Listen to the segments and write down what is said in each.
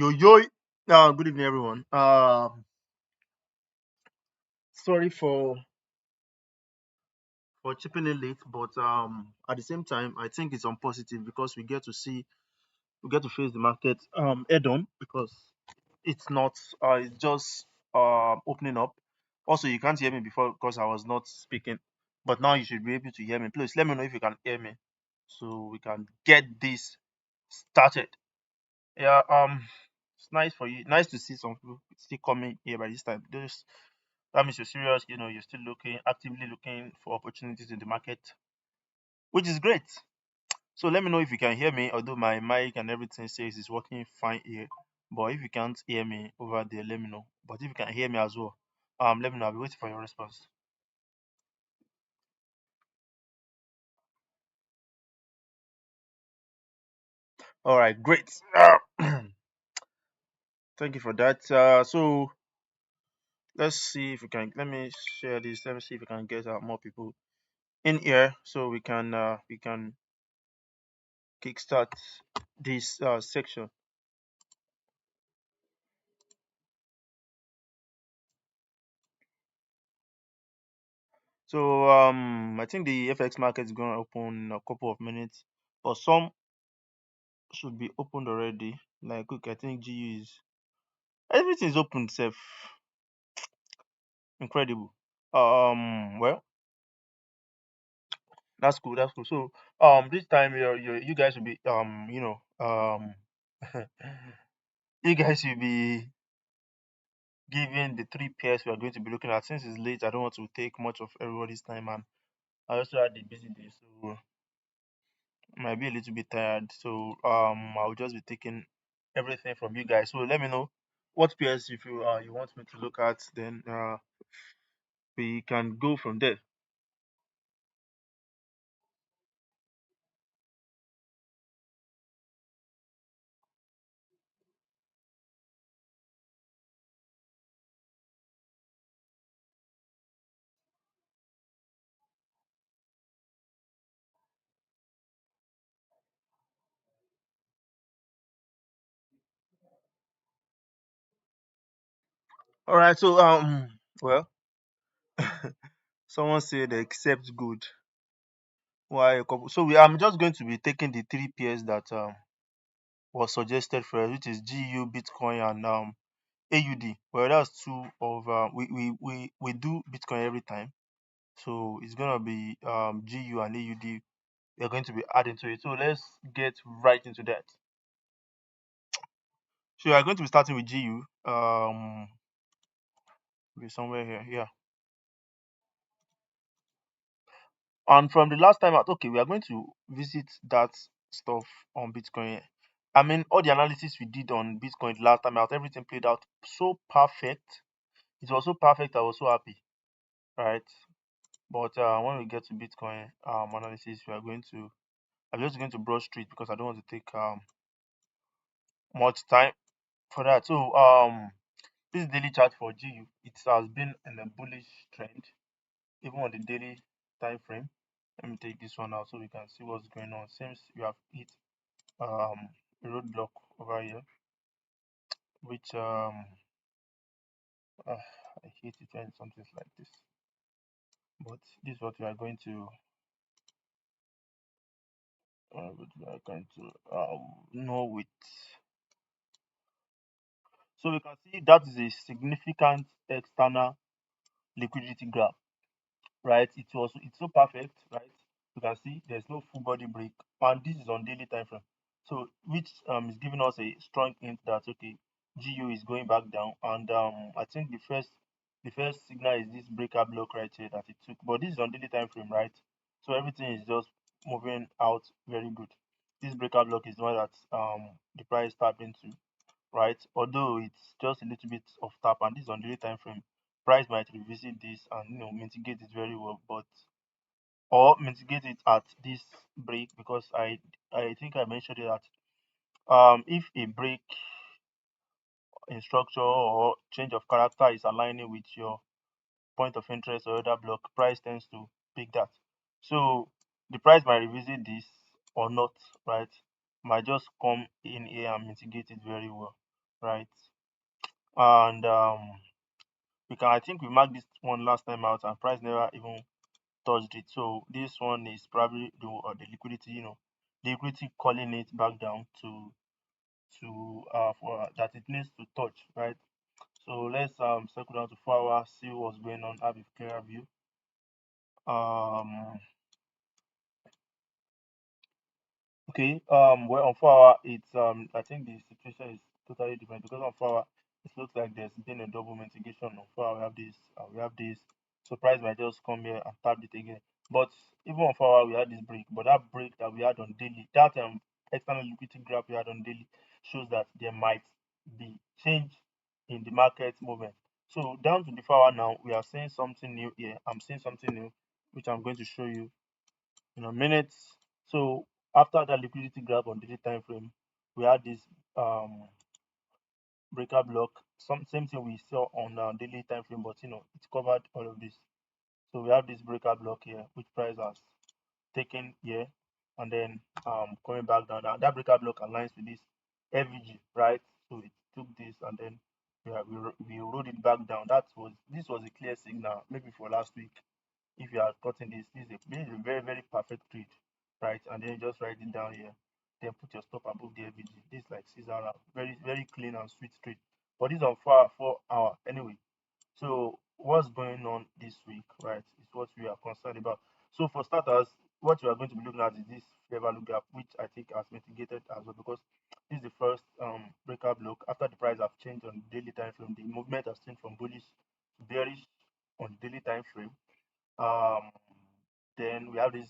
Yo yo, good evening everyone. Sorry for chipping in late, but at the same time, I think it's on positive because we get to face the market head on because it's not it's just opening up. Also, you can't hear me before because I was not speaking, but now you should be able to hear me. Please let me know if you can hear me so we can get this started. Yeah, it's nice for you. Nice to see some people still coming here by this time. That means you're serious. You're still actively looking for opportunities in the market, which is great. So let me know if you can hear me. Although my mic and everything says it's working fine here, but if you can't hear me over there, let me know. But if you can hear me as well, let me know. I'll be waiting for your response. All right, great. Thank you for that. So let's see if we can. Let me share this. Let me see if we can get more people in here so we can kickstart this section. So I think the FX market is going to open in a couple of minutes, but some should be opened already. Like, look, I think GU is everything is open. Safe, incredible. Well, that's cool. That's cool. So this time you guys will be you guys will be given the three pairs we are going to be looking at. Since it's late, I don't want to take much of everybody's time, and I also had a busy day, so might be a little bit tired. So I'll just be taking everything from you guys. So let me know what pairs if you want me to look at, then we can go from there. All right. So well, someone said accept good. Why a couple? So I'm just going to be taking the three pairs that was suggested for us, which is GU, Bitcoin, and AUD. Well, that's two of we do Bitcoin every time, so it's gonna be GU and AUD. We're going to be adding to it. So let's get right into that. So we are going to be starting with GU. Be somewhere here. Yeah. And from the last time out, okay, we are going to visit that stuff on Bitcoin. I mean, all the analysis we did on Bitcoin the last time out, everything played out so perfect. It was so perfect. I was so happy, right? But when we get to Bitcoin analysis, I'm just going to brush street because I don't want to take much time for that. So this daily chart for GU, it has been in a bullish trend, even on the daily time frame. Let me take this one out so we can see what's going on. Seems we have hit a roadblock over here, which I hate it when something like this. But this is what we are going to know with. So we can see that is a significant external liquidity graph, right? It's so perfect, right? You can see there's no full body break, and this is on daily time frame. So which is giving us a strong hint that okay, GU is going back down, and I think the first signal is this breaker block right here that it took, but this is on daily time frame, right? So everything is just moving out very good. This breaker block is the one that the price tapped into, right? Although it's just a little bit of tap, and this is on daily time frame, price might revisit this and mitigate it very well, but or mitigate it at this break because I think I mentioned it that if a break in structure or change of character is aligning with your point of interest or other block, price tends to pick that. So the price might revisit this or not, right? Might just come in here and mitigate it very well. right? And we can I think we marked this one last time out and price never even touched it. So this one is probably the liquidity, the liquidity calling it back down to for that it needs to touch, right? So let's circle down to 4 hours, see what's going on, have a clearer view. Um Okay. Well, on 4 hour, it's I think the situation is totally different because on 4 hour, it looks like there's been a double mitigation. On 4 hour, we have this, we have this. So price might just come here and tap it again. But even on 4 hour, we had this break. But that break that we had on daily, that external liquidity graph we had on daily, shows that there might be change in the market movement. So down to the 4 hour now, we are seeing something new here. I'm seeing something new, which I'm going to show you in a minute. So after that liquidity grab on daily time frame, we had this um breaker block. Some same thing we saw on daily time frame, but it covered all of this. So we have this breaker block here, which price has taken here, and then coming back down. That breaker block aligns with this FVG, right? So it took this and then we rode it back down. This was a clear signal, maybe for last week. If you are cutting this is a very, very perfect trade, right? And then just write it down here. Then put your stop above the FVG. This is like Caesar, very, very clean and sweet trade. But this is on 4 hour anyway. So what's going on this week, right, is what we are concerned about. So for starters, what we are going to be looking at is this fair value gap, which I think has mitigated as well because this is the first breakout block after the price have changed on the daily time frame. The movement has changed from bullish to bearish on the daily time frame. um, then we have this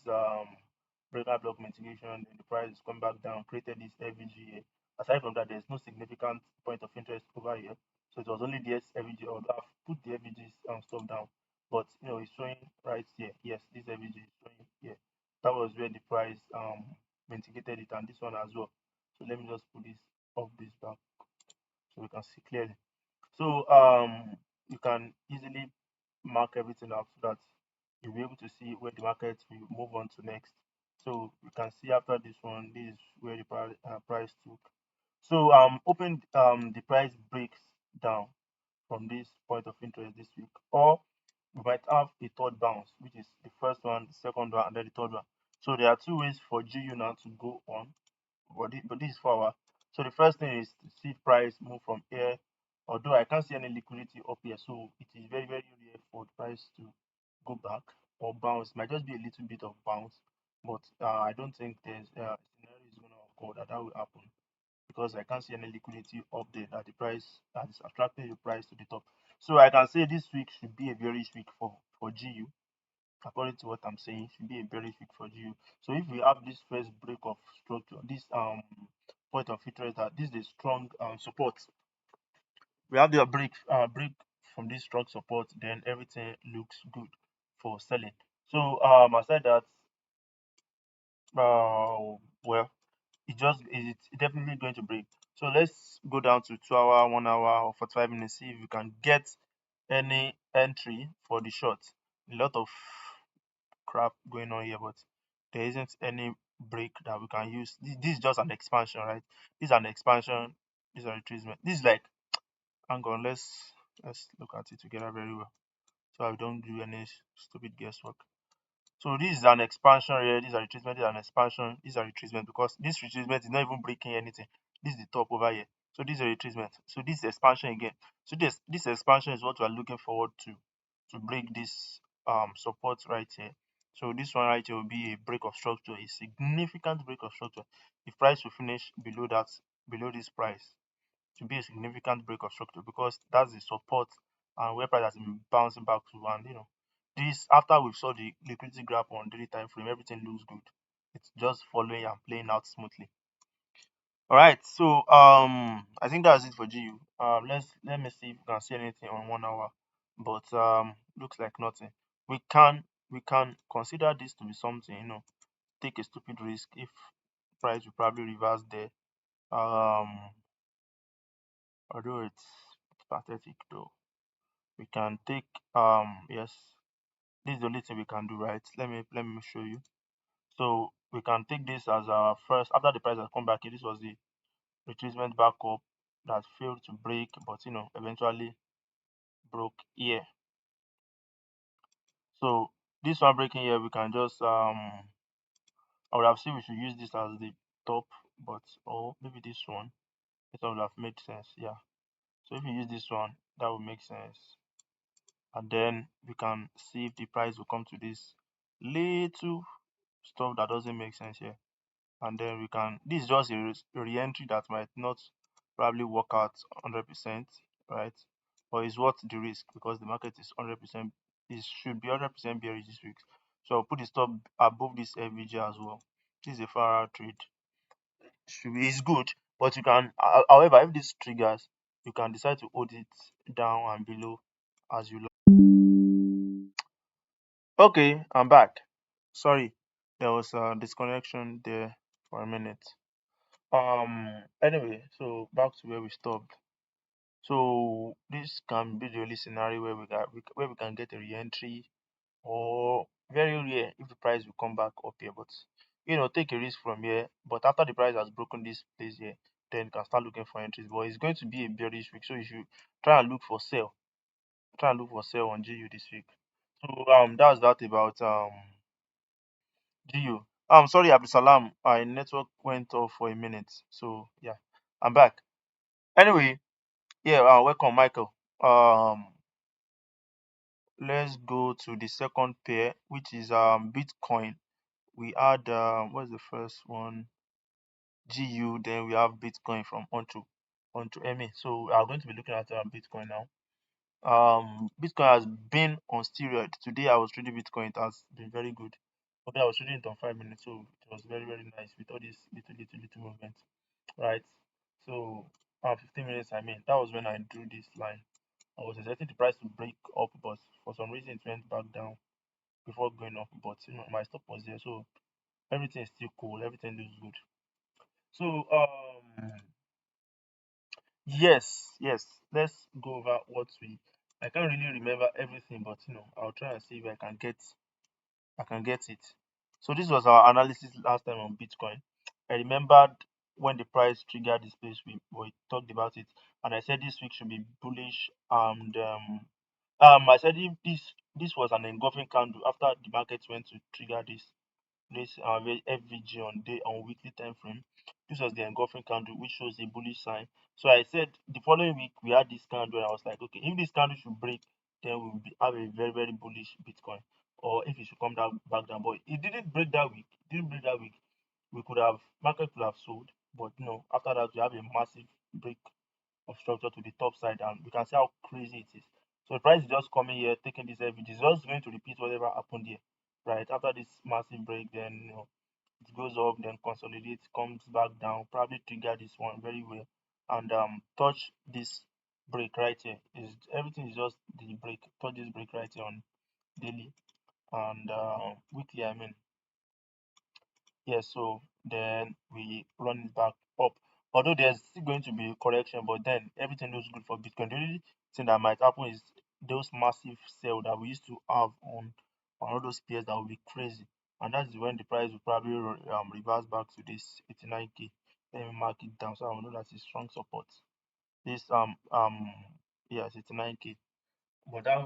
breakout block mitigation, and the price is come back down, created this FVGA. Aside from that, there's no significant point of interest over here. So it was only this FVG, or I've put the FVG stuff down, but it's showing right here. Yes, this FVG is showing here. That was where the price mitigated it, and this one as well. So let me just put this off this back so we can see clearly. So you can easily mark everything up so that you'll be able to see where the market will move on to next. So you can see after this one, this is where the price took. So open the price breaks down from this point of interest this week, or we might have a third bounce, which is the first one, the second one, and then the third one. So there are two ways for GU now to go on, but this is 4 hour. So the first thing is to see price move from here, although I can't see any liquidity up here, so it is very, very rare for the price to go back or bounce. Might just be a little bit of bounce, but I don't think there's scenario is going to occur that will happen because I can't see any liquidity up there that the price that is attracting the price to the top. So I can say this week should be a bearish week for GU, according to what I'm saying, should be a bearish week for GU. So if we have this first break of structure, this point of interest, that this is a strong support. We have the break from this strong support, then everything looks good for selling. So aside that, well, it's definitely going to break. So let's go down to 2 hour, 1 hour, or 45 minutes, see if we can get any entry for the short. A lot of crap going on here, but there isn't any break that we can use. This is just an expansion, right? This is an expansion. This is a retracement. This is like, hang on, let's look at it together very well, so I don't do any stupid guesswork. So this is an expansion here. This is a retracement. This is an expansion. This is a retracement because this retracement is not even breaking anything. This is the top over here. So this is a retracement. So this is expansion again. So this expansion is what we are looking forward to break this support right here. So this one right here will be a break of structure, a significant break of structure. If price will finish below that, below this price, to be a significant break of structure because that's the support and where price has been bouncing back to. And this after we saw the liquidity graph on daily time frame, everything looks good. It's just following and playing out smoothly. All right, so I think that's it for GU. Let me see if we can see anything on 1 hour, but looks like nothing. We can consider this to be something, take a stupid risk if price will probably reverse there. Although it's pathetic though. We can take yes, this is the only thing we can do, right? Let me show you. So we can take this as our first, after the price has come back in. This was the retracement back up, that failed to break, but eventually broke here. So this one breaking here, we can just I would have said we should use this as the top, but or maybe this one. This one would have made sense. Yeah. So if you use this one, that would make sense. And then we can see if the price will come to this little stuff that doesn't make sense here. And then we can, this is just a re-entry that might not probably work out 100%, right? But it's worth the risk because the market is 100%, it should be 100% bearish this week. So I'll put the stop above this FVG as well. This is a far out trade. Should be, it's good, but you can, however, if this triggers, you can decide to hold it down and below as you like. Okay, I'm back. Sorry, there was a disconnection there for a minute. Anyway, so back to where we stopped. So this can be the only scenario where where we can get a re-entry, or very rare if the price will come back up here. But take a risk from here. But after the price has broken this place here, then you can start looking for entries. But it's going to be a bearish week, so you should try and look for sell. Try and look for sell on GU this week. So that's that about GU. Sorry, Abdusalam, my network went off for a minute. So yeah, I'm back. Anyway, yeah, welcome, Michael. Let's go to the second pair, which is Bitcoin. We had what's the first one? GU. Then we have Bitcoin from onto MA. So we are going to be looking at Bitcoin now. Bitcoin has been on steroid. Today I was trading Bitcoin. It has been very good. Okay, I was trading it on 5 minutes, so it was very very nice with all these little movements, right? So 15 minutes. I mean, that was when I drew this line. I was expecting the price to break up, but for some reason it went back down before going up. But my stop was there, so everything is still cool. Everything looks good. So yes. Let's go over what we. I can't really remember everything, but I'll try and see if I can get it. So this was our analysis last time on Bitcoin. I remembered when the price triggered this place, we talked about it, and I said this week should be bullish. And I said if this was an engulfing candle after the market went to trigger this FVG on weekly time frame. This was the engulfing candle, which shows a bullish sign. So I said the following week we had this candle, and I was like, okay, if this candle should break, then we will have a very very bullish Bitcoin. Or if it should come down back down, but it didn't break that week. It didn't break that week. We could have market could have sold, but after that we have a massive break of structure to the top side, and we can see how crazy it is. So the price is just coming here, taking this every. It's just going to repeat whatever happened here, right? After this massive break, then it goes up, then consolidates, comes back down, probably trigger this one very well, and touch this break right here. Is everything is just the break, touch this break right here on daily and weekly. I mean, yes, so then we run it back up. Although there's still going to be a correction, but then everything looks good for Bitcoin. The only thing that might happen is those massive sell that we used to have on all those pairs that will be crazy. And that's when the price will probably reverse back to this 89K. Let me mark it down so I will know that's a strong support. This yes, 89K. But that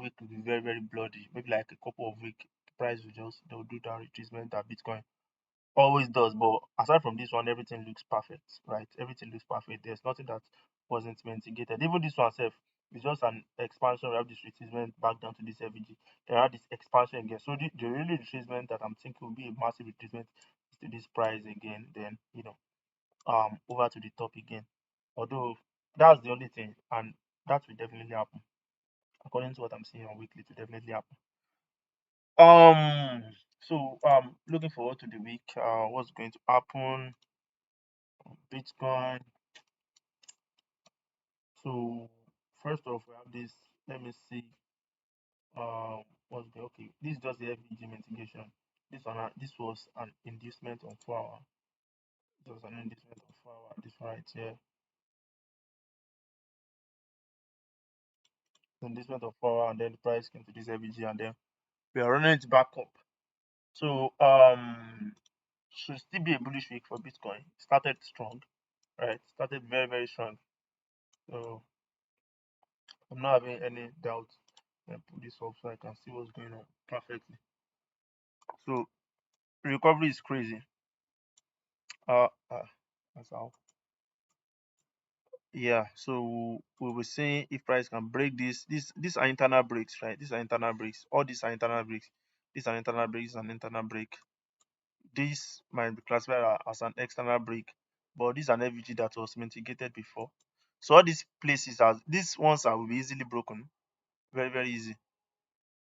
week will be very very bloody. Maybe like a couple of weeks, the price will just they'll do that retracement that Bitcoin always does. But aside from this one, everything looks perfect, right? Everything looks perfect. There's nothing that wasn't mitigated. Even this one self is just an expansion. We have this retracement back down to this FVG. There are this expansion again. So the really retracement that I'm thinking will be a massive retracement to this price again. Then over to the top again. Although that's the only thing, and that will definitely happen according to what I'm seeing on weekly. To definitely happen. So looking forward to the week. What's going to happen? Bitcoin. So first off, we have this. Let me see. What's the okay? This is just the FBG mitigation. This was an inducement on 4 hour. It was an inducement on 4 hour. This right here, the inducement of 4 hour, and then the price came to this FBG, and then we are running it back up. So should still be a bullish week for Bitcoin. Started strong, right? Started very, very strong. So I'm not having any doubt. And put this up so I can see what's going on perfectly. So recovery is crazy. Uh, uh that's how. Yeah. So we were saying if price can break these are internal breaks, right? These are internal breaks. All these are internal breaks. These are internal breaks and internal break. This might be classified as an external break, but this is an FVG that was mitigated before. So all these places are these ones are will be easily broken. Very, very easy.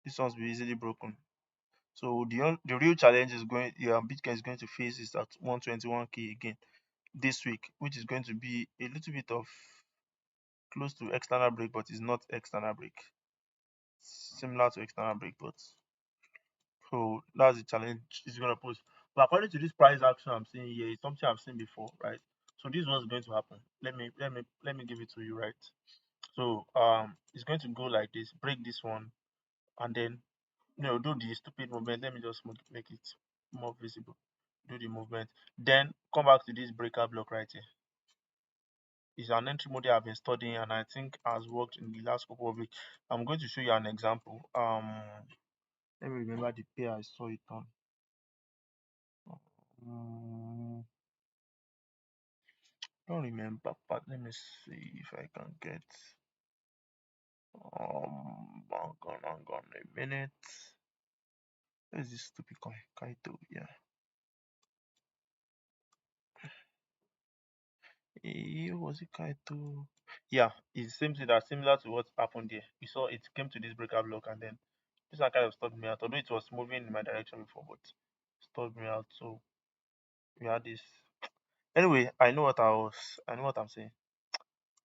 These ones will be easily broken. So the real challenge is going Bitcoin is going to face is at 121k again this week, which is going to be a little bit of close to external break, but it's not external break. Similar to external break, but so that's the challenge it's gonna pose. But according to this price action I'm seeing here, it's something I've seen before, right? So this was going to happen. Let me give it to you, right? So it's going to go like this, break this one, and then do the stupid movement. Let me just make it more visible. Do the movement, then come back to this breaker block right here. It's an entry model I've been studying and I think has worked in the last couple of weeks. I'm going to show you an example. Let me remember the pair I saw it on. Don't remember, but let me see if I can get hang on a minute. Where's this stupid coin? Kaito, yeah. Was it Kaito? Yeah, it's the same thing that's similar to what happened there. You saw it came to this breaker block and then this one kind of stopped me out. Although it was moving in my direction before, but stopped me out. So we had this. Anyway, I know what I'm saying.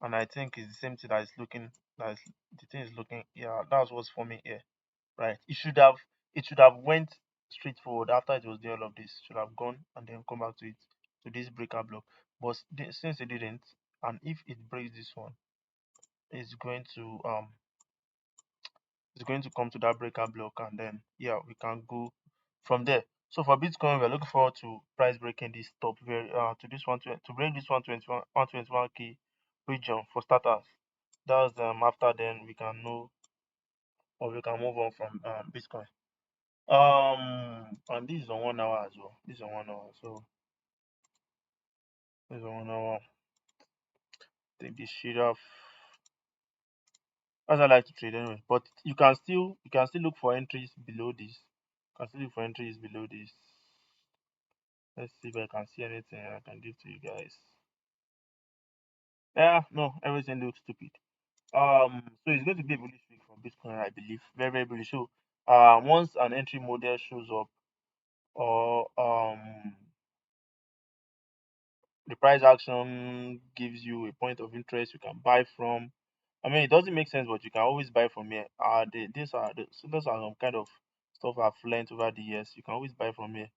And I think it's the same thing that is looking that is, the thing is looking, yeah, that's what's forming here. Right. It should have went straight forward after it was doing all of this. Should have gone and then come back to it to this breaker block. But since it didn't, and if it breaks this one, it's going to come to that breaker block and then yeah we can go from there. So for Bitcoin we're looking forward to price breaking this top very to this one to break this 121k region for starters. That's after then we can know or we can move on from Bitcoin. And this is on 1 hour as well. This is on 1 hour. So this is on 1 hour. Take this shit off. As I like to trade anyway. But you can still look for entries below this. You can still look for entries below this. Let's see if I can see anything I can give to you guys. Yeah, no, everything looks stupid. So it's going to be a bullish week for Bitcoin, I believe. Very, very bullish. So once an entry model shows up or the price action gives you a point of interest you can buy from. I mean, it doesn't make sense, but you can always buy from here. Those are some kind of stuff I've learned over the years. You can always buy from here,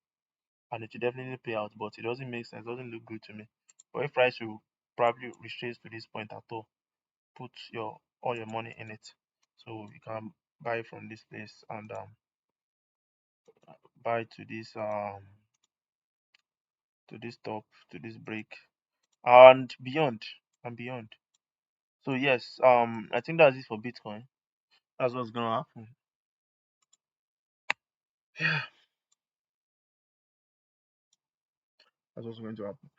and it will definitely pay out. But it doesn't make sense. Doesn't look good to me. But if price will probably retrace to this point at all, put your all your money in it. So you can buy from this place and buy to this top to this break and beyond and beyond. So yes, I think that's it for Bitcoin. That's what's gonna happen. Yeah, that's what's going to happen.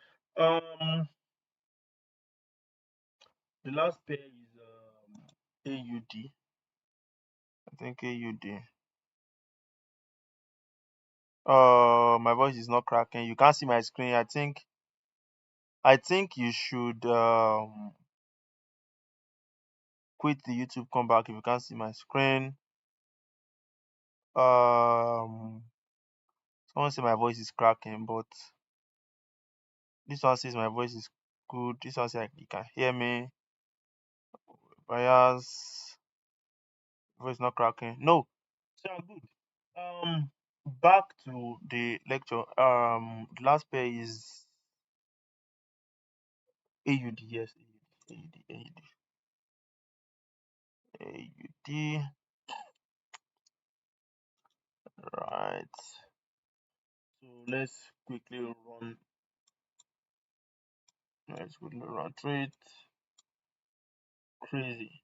The last pair is AUD. I think AUD. My voice is not cracking. You can't see my screen. I think you should quit the YouTube, come back if you can't see my screen. Someone say my voice is cracking, but this one says my voice is good. This one says you can hear me. Bias voice not cracking. No, so I'm good. Back to the lecture. The last pair is AUD. Yes, AUD, AUD, AUD. Right. So let's quickly run Let's go run trade. Crazy.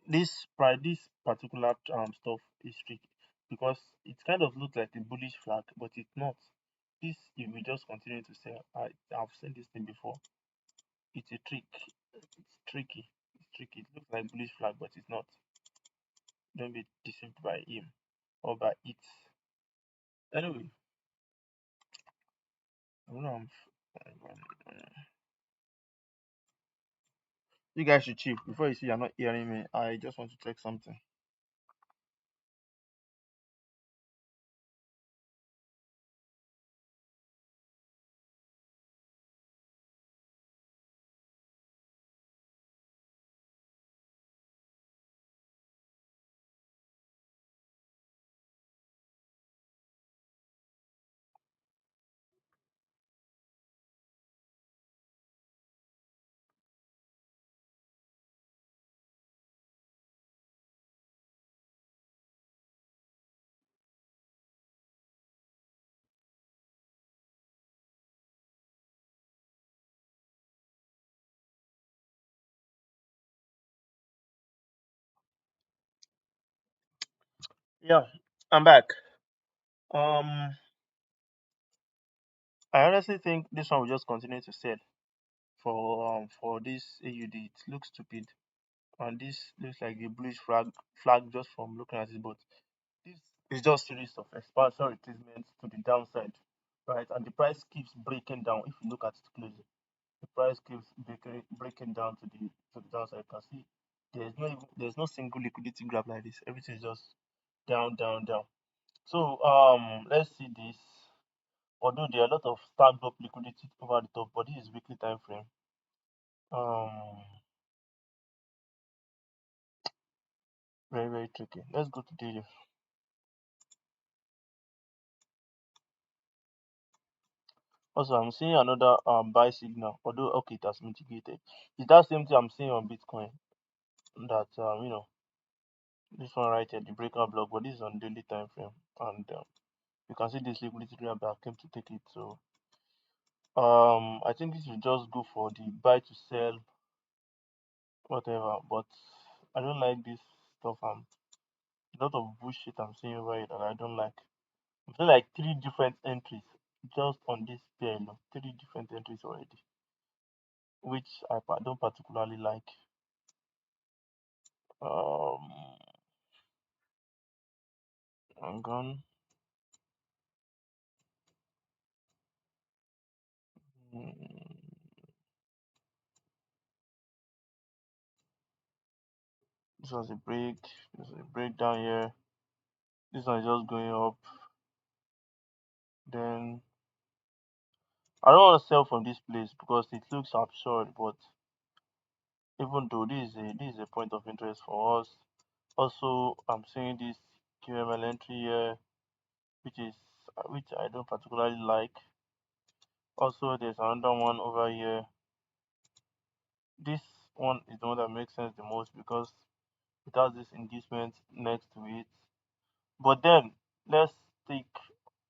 This particular stuff is tricky because it kind of looks like a bullish flag, but it's not. This if we just continue to sell, I've seen this thing before. It's a trick. It's tricky. It's tricky. It looks like bullish flag, but it's not. Don't be deceived by him or by it. Anyway, I don't know. You guys should chill before you see you're not hearing me. I just want to check something. Yeah, I'm back. Um, I honestly think this one will just continue to sell for this AUD. It looks stupid, and this looks like a bluish flag just from looking at it. But this is just series of expansion retracements to the downside, right? And the price keeps breaking down. If you look at it closely, the price keeps breaking down to the downside. You can see there's no single liquidity graph like this. Everything is just down, down, down. So let's see this. Although there are a lot of stacked up liquidity over the top, but this is weekly time frame. Um, very very tricky. Let's go to daily. Also, I'm seeing another buy signal. Although okay, it has mitigated. It's that same thing I'm seeing on Bitcoin. That this one right here, the breakout block, but this is on daily time frame, and you can see this liquidity grab that came to take it. So I think this will just go for the buy to sell whatever. But I don't like this stuff. A lot of bullshit I'm seeing over here that I don't like. I feel like three different entries just on this pair alone. Three different entries already, which don't particularly like. Um, I'm gone. Mm, this was a break. This was a break down here. This one is just going up. Then I don't want to sell from this place because it looks absurd. But even though this is a point of interest for us, also I'm seeing this QML entry here, which I don't particularly like. Also, there's another one over here. This one is the one that makes sense the most because it has this engagement next to it. But then let's take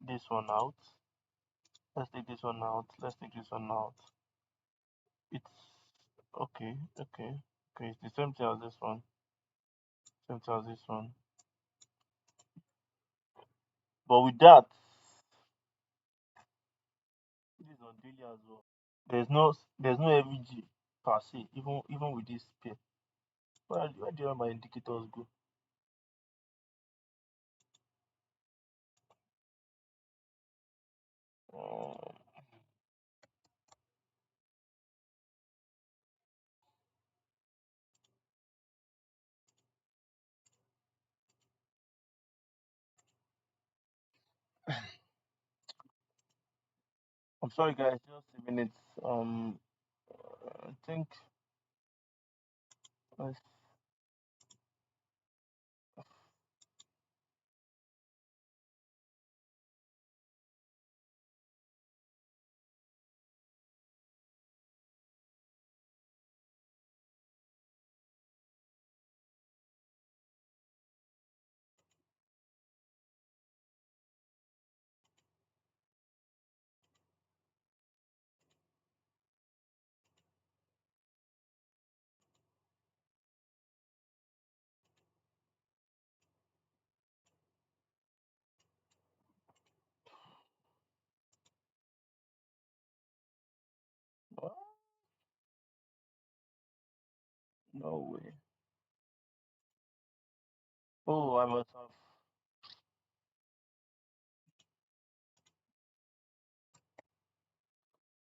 this one out. Let's take this one out. Let's take this one out. It's okay, okay, okay. It's the same thing as this one. Same thing as this one. But with that, this is on daily as well. There's no AVG per se, even with this pair. Where do all my indicators go? Um, I'm sorry guys, just a minute. I think uh, No way. Oh, I must have.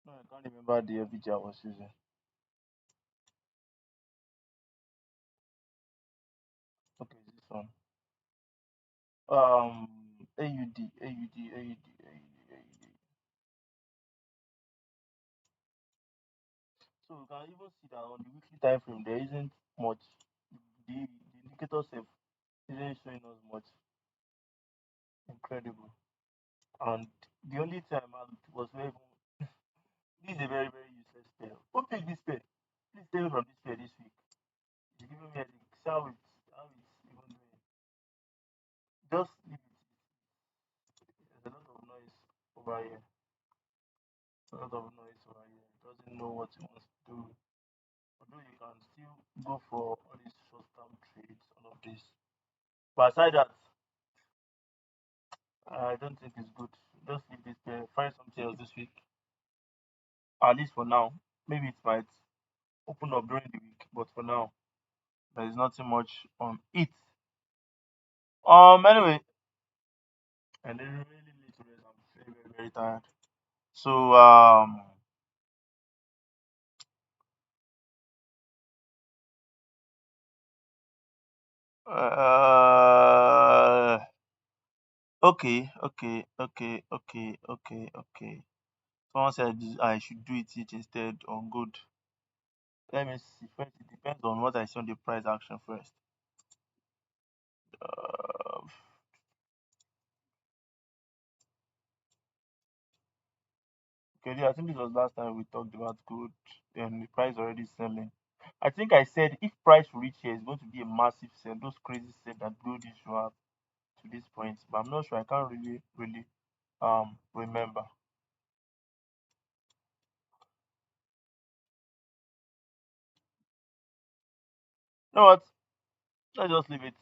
No, I can't remember the FBG I was using. Okay, this one. AUD, AUD, AUD, AUD, AUD. So you can even see that on the weekly time frame there isn't much. The indicator self isn't showing us much. Incredible. And the only time I was very this is a very very useless pair. Who picked this pair? Please tell me from this pair this week. It's giving me a how it's even doing. Just leave it. There's a lot of noise over here. A lot of noise over here. It doesn't know what it wants to do. Although you can still go for all these short term trades, all of this. But aside that, I don't think it's good. Just leave this pair. Find something else this week. At least for now. Maybe it might open up during the week, but for now, there is nothing much on it. Anyway, and then really need to rest. I'm very, very, very tired. So, uh, okay. Someone said I should do it instead on good. Let me see. First, it depends on what I see on the price action first. Uh, okay, yeah, I think this was last time we talked about good and the price already selling. I think I said if price will reach here, it's going to be a massive sell. Those crazy sell that gold used to have to this point, but I'm not sure. I can't really remember. You know what? Let's just leave it.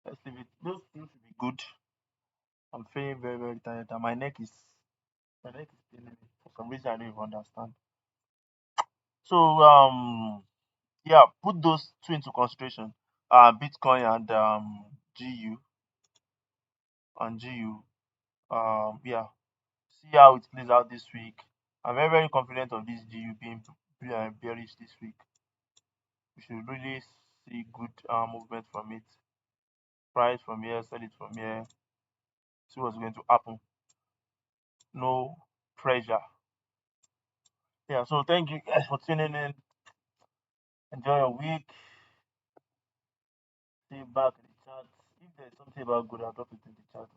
Let's leave it. Those two should be good. I'm feeling very very tired, and my neck is paining me for some reason I don't even understand. So yeah, put those two into consideration. Bitcoin and GU. Yeah, see how it plays out this week. I'm very very confident of this GU being bearish this week. We should really see good movement from it. Price from here, sell it from here. See what's going to happen. No pressure. Yeah, so thank you guys for tuning in. Enjoy your week. See you back in the chat. If there's something about good, I'll drop it in the chat.